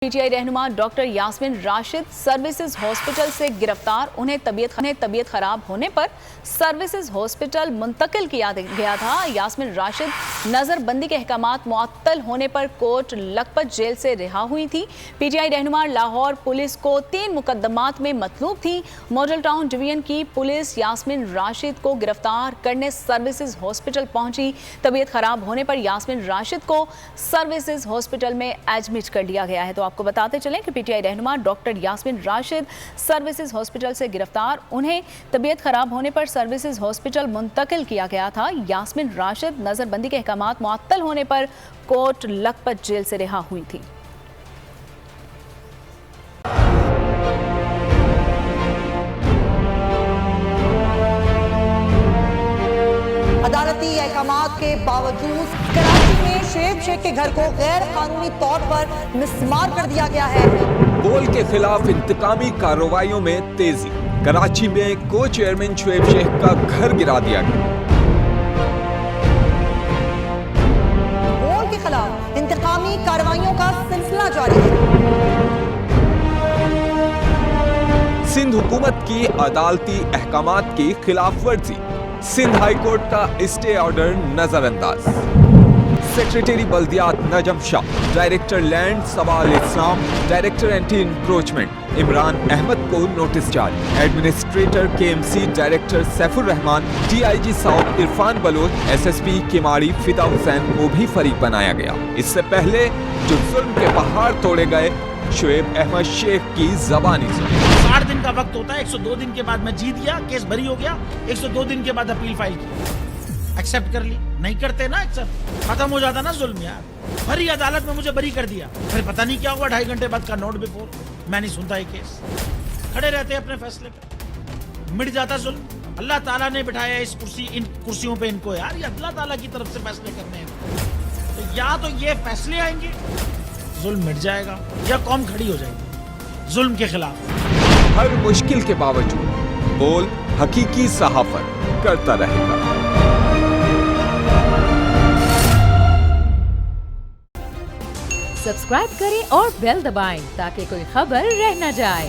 PTI रहनुमा doctor Yasmin Rashid services hospital से गिरफ्तार। उन्हें तबीयत खराब होने पर सर्विसेज हॉस्पिटल मुंतकिल किया गया था। यास्मीन राशिद नजरबंदी के अहकामात मुअत्तल होने पर कोट लखपत जेल से रिहा हुई थी। पीटीआई रहनुमा लाहौर पुलिस को 3 मुकदमात में मतलूब थी। मॉडल टाउन डिवीजन की पुलिस यास्मीन राशिद को गिरफ्तार करने सर्विसेज हॉस्पिटल पहुंची। तबीयत खराब होने पर यास्मीन राशिद को सर्विसेज हॉस्पिटल में एडमिट कर लिया गया है। तो आपको बताते चलें कि पीटीआई रहनुमा doctor Yasmin Rashid services hospital से गिरफ्तार। उन्हें तबीयत खराब होने पर सर्विसेज हॉस्पिटल मुंतकिल किया गया था। यास्मीन राशिद नजरबंदी के अहकामात मुअत्तल होने पर कोट लखपत जेल से रिहा हुई थी। अदालती अहकामात के बावजूद कराची में शुएब शेख के घर को गैर कानूनी तौर पर मिसमार कर दिया गया है। बोल के खिलाफ इंतकामी कार्रवाइयों में तेजी। कराची में को चेयरमैन शुएब शेख का घर गिरा दिया गया। बोल के खिलाफ इंतकामी कार्रवाइयों का सिलसिला जारी है। सिंध हुकूमत की अदालती अहकामात की खिलाफ वर्जी। सिंध हाई कोर्ट का स्टे ऑर्डर नजरअंदाज। सेक्रेटरी बल्दियात नजम शाह, डायरेक्टर लैंड सवाल इस्लाम, director anti encroachment Imran Ahmed को नोटिस जारी। Administrator KMC director Saifur Rahman, DIG south Irfan Baloch, SSP Keamari Fida Hussain को भी फरीक बनाया गया। इससे पहले जो जुल्म के पहाड़ तोड़े गए, शुएब अहमद शेख की जबानी सुनी। 60 दिन का वक्त होता है। 102 दिन के बाद मैं जीत गया, केस भरी हो गया। 102 दिन के बाद अपील फाइल की, एक्सेप्ट कर ली। नहीं करते ना एक्सेप्ट, खत्म हो जाता ना जुल्म यार। भरी अदालत में मुझे बरी कर दिया, फिर पता नहीं क्या हुआ 2.5 घंटे बाद का नोट बिफोर। मैं नहीं सुनता ये केस, खड़े रहते अपने फैसले पे, मिट जाता जुल्म। अल्लाह ताला ने बिठाया इस कुर्सी, इन कुर्सियों पे इनको यार, ये अल्लाह ताला की तरफ से फैसले करने हैं। तो या तो ये फैसले आएंगे, जुल्म मिट जाएगा, या कौम खड़ी हो जाएगी जुल्म के खिलाफ। हर मुश्किल के बावजूद बोल हकीकी सहाफत करता रहेगा। सब्सक्राइब करें और बेल दबाएं ताकि कोई खबर रह न जाए।